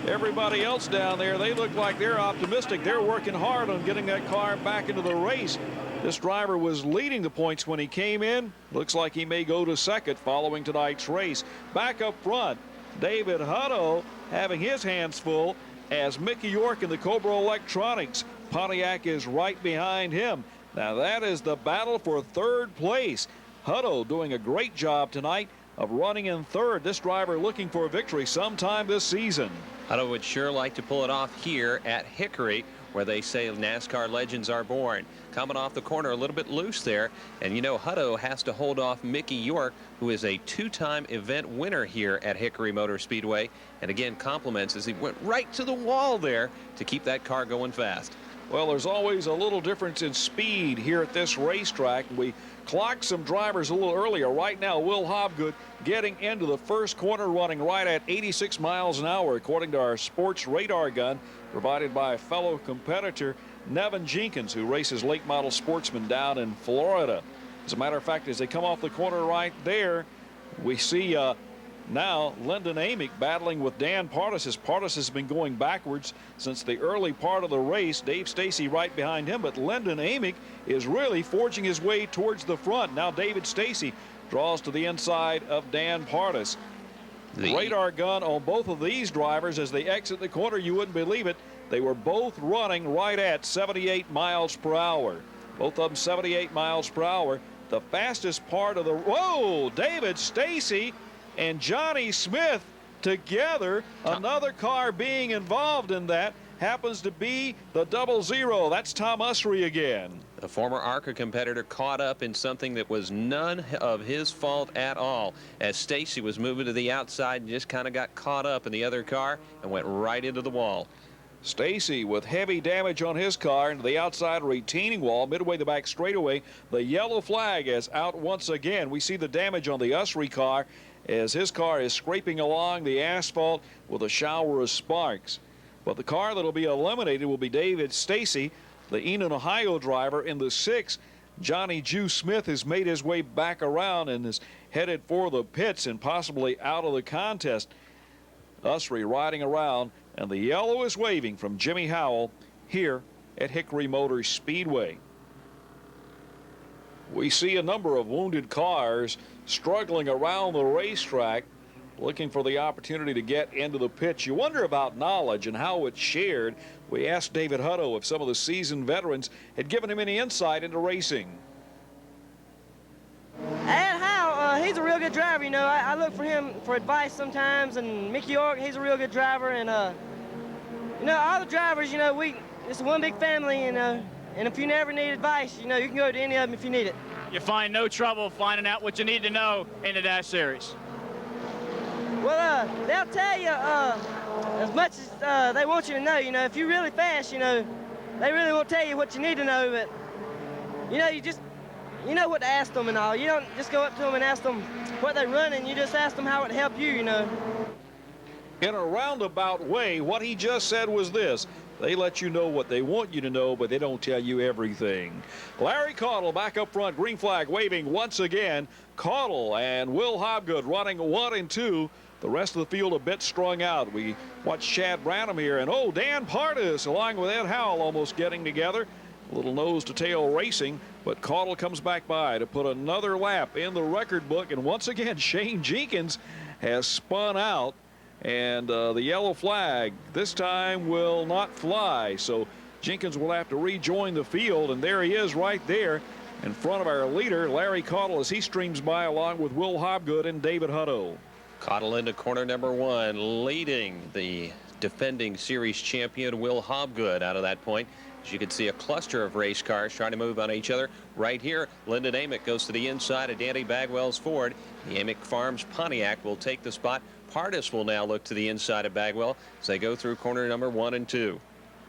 everybody else down there, they look like they're optimistic. They're working hard on getting that car back into the race. This driver was leading the points when he came in. Looks like he may go to 2nd following tonight's race. Back up front, David Hutto having his hands full as Mickey York in the Cobra Electronics. Pontiac is right behind him. Now that is the battle for 3rd place. Hutto doing a great job tonight of running in 3rd. This driver looking for a victory sometime this season. Hutto would sure like to pull it off here at Hickory, where they say NASCAR legends are born. Coming off the corner a little bit loose there, and you know Hutto has to hold off Mickey York, who is a 2-time event winner here at Hickory Motor Speedway, and again compliments as he went right to the wall there to keep that car going fast. Well, there's always a little difference in speed here at this racetrack. We clocked some drivers a little earlier. Right now, Will Hobgood getting into the first corner, running right at 86 miles an hour, according to our sports radar gun provided by a fellow competitor, Nevin Jenkins, who races late model sportsmen down in Florida. As a matter of fact, as they come off the corner right there, we see now Lyndon Amick battling with Dan Partis. As Partis has been going backwards since the early part of the race. Dave Stacy right behind him, but Lyndon Amick is really forging his way towards the front. Now David Stacy draws to the inside of Dan Partis. The radar gun on both of these drivers as they exit the corner, you wouldn't believe it, they were both running right at 78 miles per hour. Both of them 78 miles per hour. The fastest part of the, whoa, David Stacy and Johnny Smith together. Another car being involved in that happens to be the 00. That's Tom Usry again. The former ARCA competitor caught up in something that was none of his fault at all, as Stacy was moving to the outside and just kind of got caught up in the other car and went right into the wall. Stacy with heavy damage on his car into the outside retaining wall midway the back straightaway. The yellow flag is out once again. We see the damage on the Usry car as his car is scraping along the asphalt with a shower of sparks. But the car that will be eliminated will be David Stacy, the Enon, Ohio driver. In the 6, Johnny Jew Smith has made his way back around and is headed for the pits and possibly out of the contest. Usry riding around, and the yellow is waving from Jimmy Howell here at Hickory Motor Speedway. We see a number of wounded cars struggling around the racetrack, looking for the opportunity to get into the pits. You wonder about knowledge and how it's shared. We asked David Hutto if some of the seasoned veterans had given him any insight into racing. And Hal, he's a real good driver. You know, I look for him for advice sometimes, and Mickey York, he's a real good driver. And you know, all the drivers, you know, it's one big family, you know. And if you never need advice, you know, you can go to any of them if you need it. You find no trouble finding out what you need to know in the Dash Series. Well, they'll tell you as much as they want you to know. You know, if you're really fast, you know, they really won't tell you what you need to know. But, you know, you know what to ask them and all. You don't just go up to them and ask them what they run, and you just ask them how it help you, you know. In a roundabout way, what he just said was this: They let you know what they want you to know, but they don't tell you everything. Larry Caudle back up front, green flag waving once again. Caudle and Will Hobgood running 1 and 2. The rest of the field a bit strung out. We watch Chad Branham here, and oh, Dan Partis along with Ed Howell almost getting together. A little nose-to-tail racing, but Caudle comes back by to put another lap in the record book. And once again, Shane Jenkins has spun out, and the yellow flag this time will not fly. So Jenkins will have to rejoin the field, and there he is right there in front of our leader, Larry Caudle, as he streams by along with Will Hobgood and David Hutto. Caudle into corner number 1, leading the defending series champion Will Hobgood out of that point. As you can see, a cluster of race cars trying to move on each other. Right here, Lyndon Amick goes to the inside of Danny Bagwell's Ford. The Amick Farms Pontiac will take the spot. Partis will now look to the inside of Bagwell as they go through corner number 1 and 2.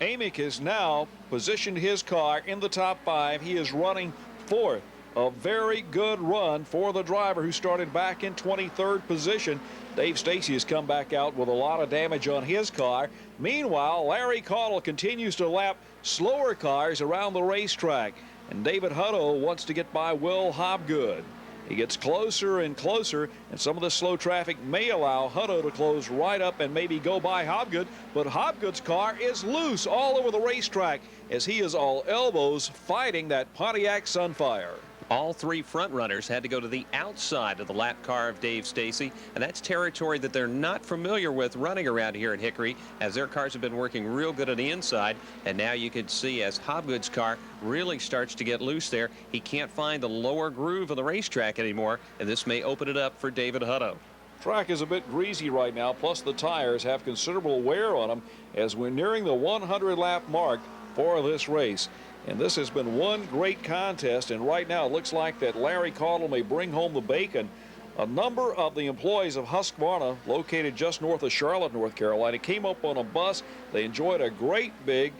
Amick has now positioned his car in the top 5. He is running 4th. A very good run for the driver who started back in 23rd position. Dave Stacy has come back out with a lot of damage on his car. Meanwhile, Larry Caudle continues to lap slower cars around the racetrack, and David Hutto wants to get by Will Hobgood. He gets closer and closer, and some of the slow traffic may allow Hutto to close right up and maybe go by Hobgood, but Hobgood's car is loose all over the racetrack as he is all elbows fighting that Pontiac Sunfire. All 3 front runners had to go to the outside of the lap car of Dave Stacy, and that's territory that they're not familiar with running around here at Hickory, as their cars have been working real good on the inside. And now you can see as Hobgood's car really starts to get loose there, he can't find the lower groove of the racetrack anymore, and this may open it up for David Hutto. Track is a bit greasy right now, plus the tires have considerable wear on them as we're nearing the 100 lap mark for this race. And this has been one great contest, and right now it looks like that Larry Caudle may bring home the bacon. A number of the employees of Husqvarna, located just north of Charlotte, North Carolina, came up on a bus. They enjoyed a great big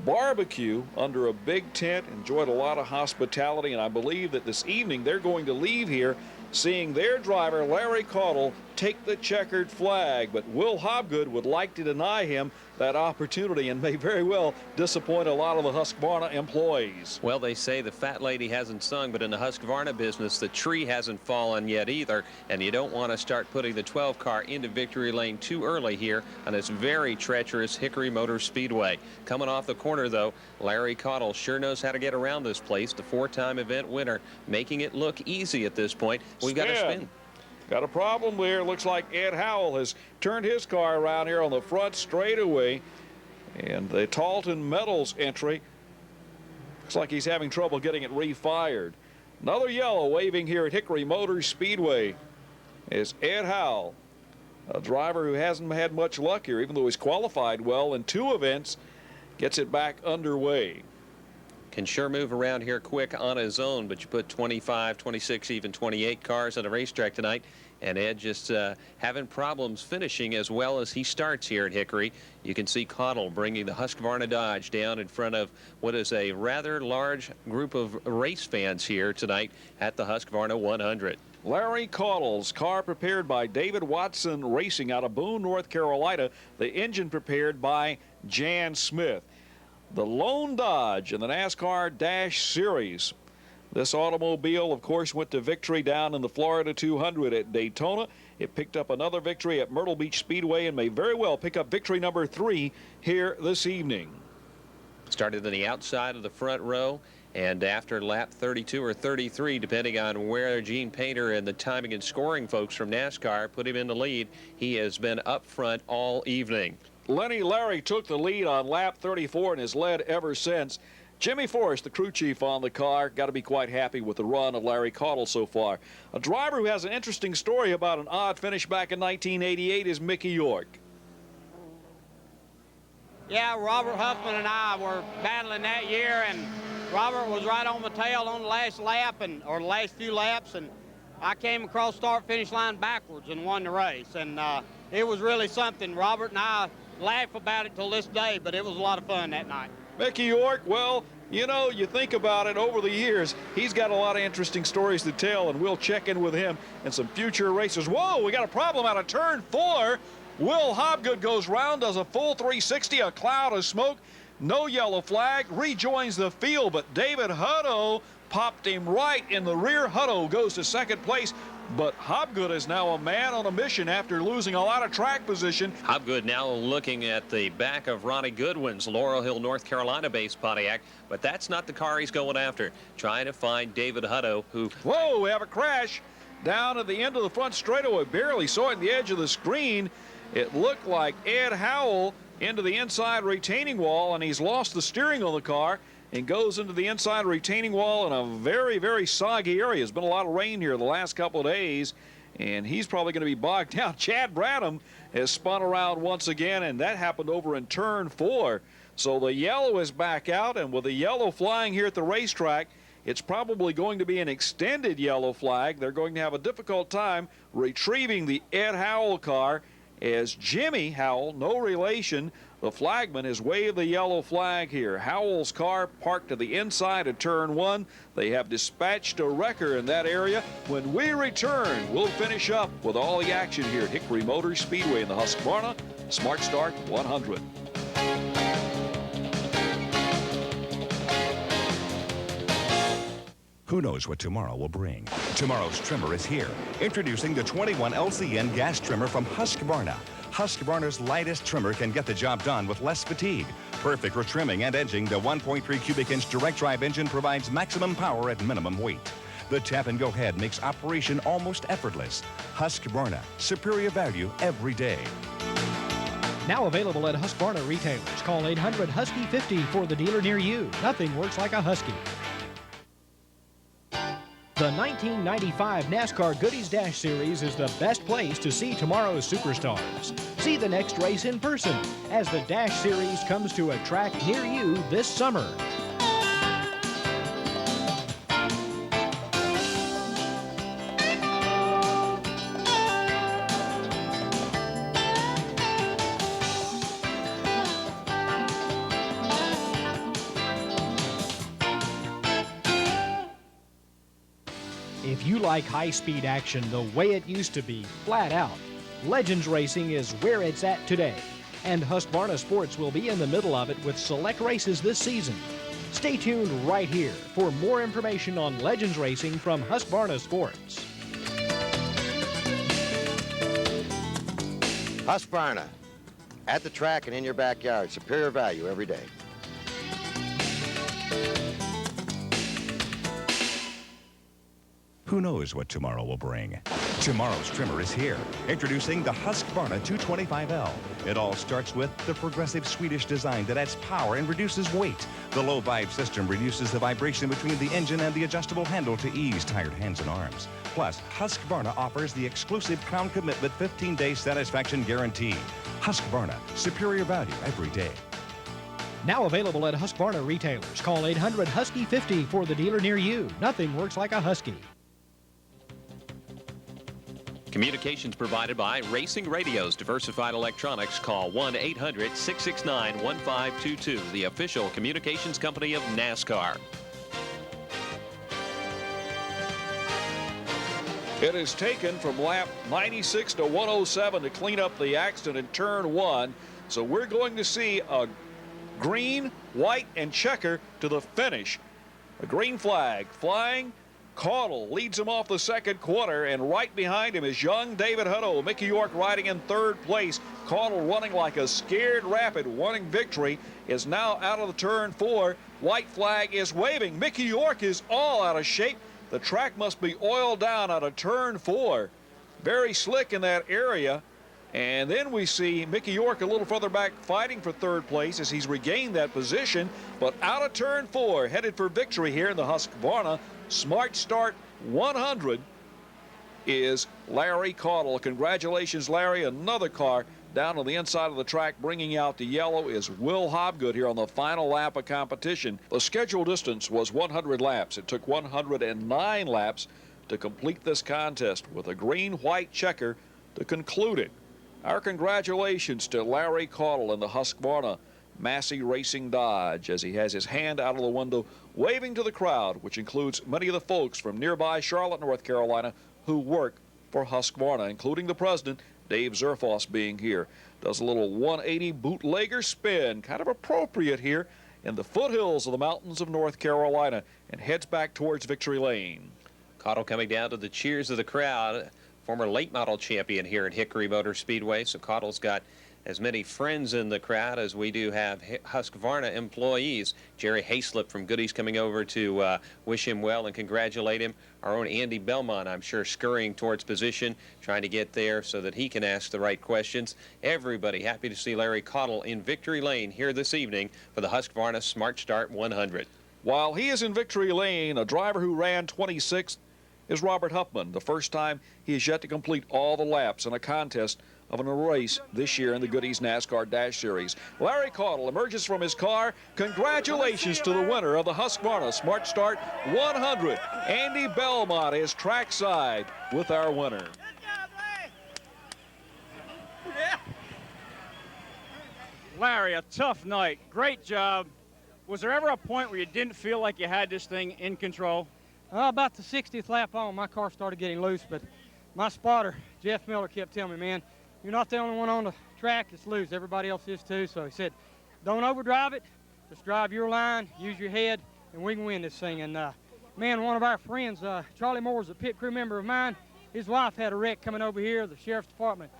barbecue under a big tent, enjoyed a lot of hospitality, and I believe that this evening they're going to leave here seeing their driver, Larry Caudle, take the checkered flag. But Will Hobgood would like to deny him that opportunity and may very well disappoint a lot of the Husqvarna employees. Well, they say the fat lady hasn't sung, but in the Husqvarna business, the tree hasn't fallen yet either, and you don't want to start putting the 12 car into victory lane too early here on this very treacherous Hickory Motor Speedway. Coming off the corner, though, Larry Caudle sure knows how to get around this place. The 4-time event winner, making it look easy at this point. We've got to spin. Got a problem there. Looks like Ed Howell has turned his car around here on the front straightaway. And the Talton Metals entry, looks like he's having trouble getting it refired. Another yellow waving here at Hickory Motor Speedway is Ed Howell, a driver who hasn't had much luck here, even though he's qualified well in 2 events, gets it back underway. Can sure move around here quick on his own, but you put 25, 26, even 28 cars on the racetrack tonight, and Ed just having problems finishing as well as he starts here at Hickory. You can see Caudle bringing the Husqvarna Dodge down in front of what is a rather large group of race fans here tonight at the Husqvarna 100. Larry Caudle's car prepared by David Watson Racing out of Boone, North Carolina. The engine prepared by Jan Smith. The lone Dodge in the NASCAR Dash Series. This automobile, of course, went to victory down in the Florida 200 at Daytona. It picked up another victory at Myrtle Beach Speedway and may very well pick up victory number 3 here this evening. Started on the outside of the front row, and after lap 32 or 33, depending on where Gene Painter and the timing and scoring folks from NASCAR put him in the lead, he has been up front all evening. Lenny Larry took the lead on lap 34 and has led ever since. Jimmy Forrest, the crew chief on the car, got to be quite happy with the run of Larry Caudle so far. A driver who has an interesting story about an odd finish back in 1988 is Mickey York. Yeah, Robert Huffman and I were battling that year, and Robert was right on the tail on the last lap, or the last few laps, and I came across start-finish line backwards and won the race. And it was really something. Robert and I laugh about it till this day, but it was a lot of fun that night. Mickey York, well, you know, you think about it, over the years, he's got a lot of interesting stories to tell, and we'll check in with him in some future races. Whoa, we got a problem out of turn 4. Will Hobgood goes round, does a full 360, a cloud of smoke, no yellow flag, rejoins the field, but David Hutto popped him right in the rear. Hutto goes to second place, but Hobgood is now a man on a mission after losing a lot of track position. Hobgood now looking at the back of Ronnie Goodwin's Laurel Hill, North Carolina-based Pontiac, but that's not the car he's going after. Trying to find David Hutto, who... Whoa, we have a crash down at the end of the front straightaway. Barely saw it in the edge of the screen. It looked like Ed Howell into the inside retaining wall, and he's lost the steering on the car and goes into the inside retaining wall in a very, very soggy area. There's been a lot of rain here the last couple of days, and he's probably going to be bogged down. Chad Bradham has spun around once again, and that happened over in turn 4. So the yellow is back out, and with the yellow flying here at the racetrack, it's probably going to be an extended yellow flag. They're going to have a difficult time retrieving the Ed Howell car, as Jimmy Howell, no relation, the flagman, has waved the yellow flag here. Howell's car parked to the inside of turn 1. They have dispatched a wrecker in that area. When we return, we'll finish up with all the action here at Hickory Motor Speedway in the Husqvarna Smart Start 100. Who knows what tomorrow will bring? Tomorrow's trimmer is here. Introducing the 21 LCN gas trimmer from Husqvarna. Husqvarna's lightest trimmer can get the job done with less fatigue. Perfect for trimming and edging, the 1.3 cubic inch direct drive engine provides maximum power at minimum weight. The tap and go head makes operation almost effortless. Husqvarna, superior value every day. Now available at Husqvarna retailers. Call 800-HUSKY-50 for the dealer near you. Nothing works like a Husky. The 1995 NASCAR Goodies Dash Series is the best place to see tomorrow's superstars. See the next race in person as the Dash Series comes to a track near you this summer. If you like high-speed action the way it used to be, flat out, Legends Racing is where it's at today. And Husqvarna Sports will be in the middle of it with select races this season. Stay tuned right here for more information on Legends Racing from Husqvarna Sports. Husqvarna, at the track and in your backyard, superior value every day. Who knows what tomorrow will bring? Tomorrow's trimmer is here. Introducing the Husqvarna 225L. It all starts with the progressive Swedish design that adds power and reduces weight. The low vibe system reduces the vibration between the engine and the adjustable handle to ease tired hands and arms. Plus, Husqvarna offers the exclusive Crown Commitment 15-day satisfaction guarantee. Husqvarna, superior value every day. Now available at Husqvarna retailers. Call 800-HUSKY-50 for the dealer near you. Nothing works like a Husky. Communications provided by Racing Radios, Diversified Electronics. Call 1-800-669-1522, the official communications company of NASCAR. It is taken from lap 96 to 107 to clean up the accident in turn 1. So we're going to see a green, white, and checker to the finish. A green flag flying. Caudle leads him off the second quarter, and right behind him is young David Hutto. Mickey York riding in third place. Caudle running like a scared rabbit, wanting victory, is now out of the turn 4. White flag is waving. Mickey York is all out of shape. The track must be oiled down out of turn 4. Very slick in that area. And then we see Mickey York a little further back fighting for third place as he's regained that position. But out of turn 4, headed for victory here in the Husqvarna Smart Start 100 is Larry Caudle. Congratulations, Larry. Another car down on the inside of the track. Bringing out the yellow is Will Hobgood here on the final lap of competition. The scheduled distance was 100 laps. It took 109 laps to complete this contest with a green-white checker to conclude it. Our congratulations to Larry Caudle in the Husqvarna Massey Racing Dodge as he has his hand out of the window waving to the crowd, which includes many of the folks from nearby Charlotte, North Carolina, who work for Husqvarna, including the president, Dave Zerfoss, being here. Does a little 180 bootlegger spin, kind of appropriate here in the foothills of the mountains of North Carolina, and heads back towards Victory Lane. Caudle coming down to the cheers of the crowd. Former late model champion here at Hickory Motor Speedway. So Caudle's got as many friends in the crowd as we do have Husqvarna employees. Jerry Hayslip from Goody's coming over to wish him well and congratulate him. Our own Andy Belmont, I'm sure, scurrying towards position, trying to get there so that he can ask the right questions. Everybody happy to see Larry Caudle in Victory Lane here this evening for the Husqvarna Smart Start 100. While he is in Victory Lane, a driver who ran 26th is Robert Huffman. The first time he has yet to complete all the laps in a contest of a race this year in the Goody's NASCAR Dash Series. Larry Caudle emerges from his car. Congratulations to the winner of the Husqvarna Smart Start 100. Andy Belmont is trackside with our winner. Larry, a tough night. Great job. Was there ever a point where you didn't feel like you had this thing in control? About the 60th lap on, my car started getting loose, but my spotter, Jeff Miller, kept telling me, man, you're not the only one on the track that's loose. Everybody else is too. So he said, don't overdrive it. Just drive your line, use your head, and we can win this thing. And, man, one of our friends, Charlie Moore's a pit crew member of mine. His wife had a wreck coming over here. The sheriff's department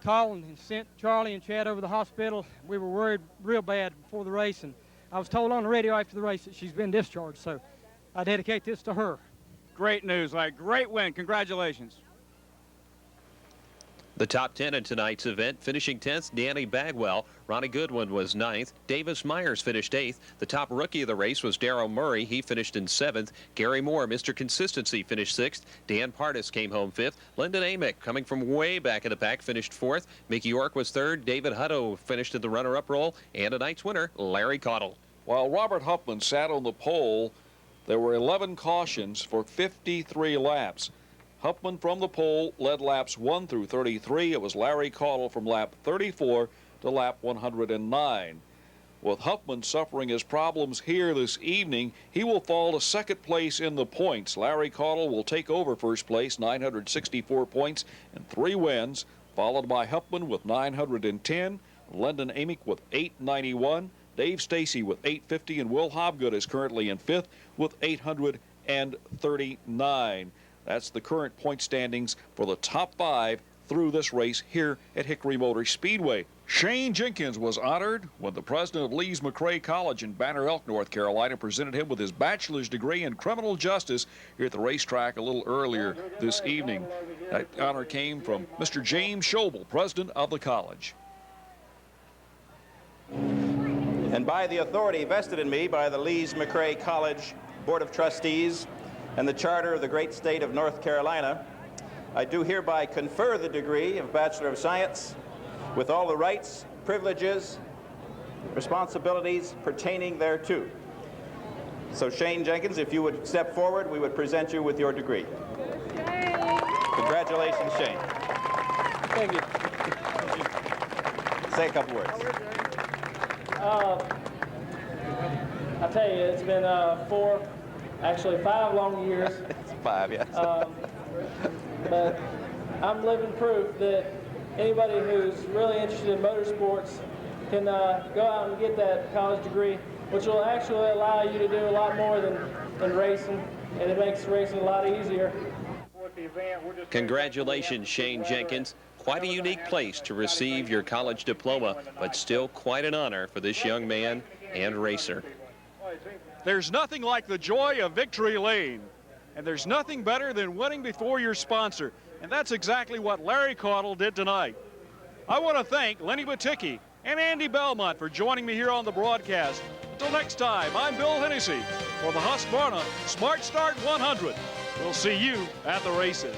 called and sent Charlie and Chad over to the hospital. We were worried real bad before the race, and I was told on the radio after the race that she's been discharged. So I dedicate this to her. Great news, Larry. Great win. Congratulations. The top 10 in tonight's event, finishing 10th, Danny Bagwell. Ronnie Goodwin was 9th. Davis Myers finished 8th. The top rookie of the race was Darryl Murray. He finished in 7th. Gary Moore, Mr. Consistency, finished 6th. Dan Pardis came home 5th. Lyndon Amick, coming from way back in the pack, finished 4th. Mickey York was 3rd. David Hutto finished in the runner-up role. And tonight's winner, Larry Caudle. While Robert Huffman sat on the pole, there were 11 cautions for 53 laps. Huffman from the pole led laps 1 through 33. It was Larry Caudle from lap 34 to lap 109. With Huffman suffering his problems here this evening, he will fall to second place in the points. Larry Caudle will take over first place, 964 points and 3 wins, followed by Huffman with 910, Lyndon Amick with 891, Dave Stacy with 850, and Will Hobgood is currently in 5th with 839. That's the current point standings for the top 5 through this race here at Hickory Motor Speedway. Shane Jenkins was honored when the president of Lees-McRae College in Banner Elk, North Carolina, presented him with his bachelor's degree in criminal justice here at the racetrack a little earlier this evening. That honor came from Mr. James Schobel, president of the college. And by the authority vested in me by the Lees-McRae College Board of Trustees and the Charter of the great state of North Carolina, I do hereby confer the degree of Bachelor of Science with all the rights, privileges, responsibilities pertaining thereto. So Shane Jenkins, if you would step forward, we would present you with your degree. Congratulations, Shane. Thank you. Say a couple words. I tell you, it's been 4, actually 5 long years. It's 5, yes. But I'm living proof that anybody who's really interested in motorsports can go out and get that college degree, which will actually allow you to do a lot more than racing, and it makes racing a lot easier. Congratulations, Shane Jenkins. Quite a unique place to receive your college diploma, but still quite an honor for this young man and racer. There's nothing like the joy of Victory Lane, and there's nothing better than winning before your sponsor, and that's exactly what Larry Caudle did tonight. I want to thank Lenny Baticki and Andy Belmont for joining me here on the broadcast. Until next time, I'm Bill Hennessy for the Husqvarna Smart Start 100. We'll see you at the races.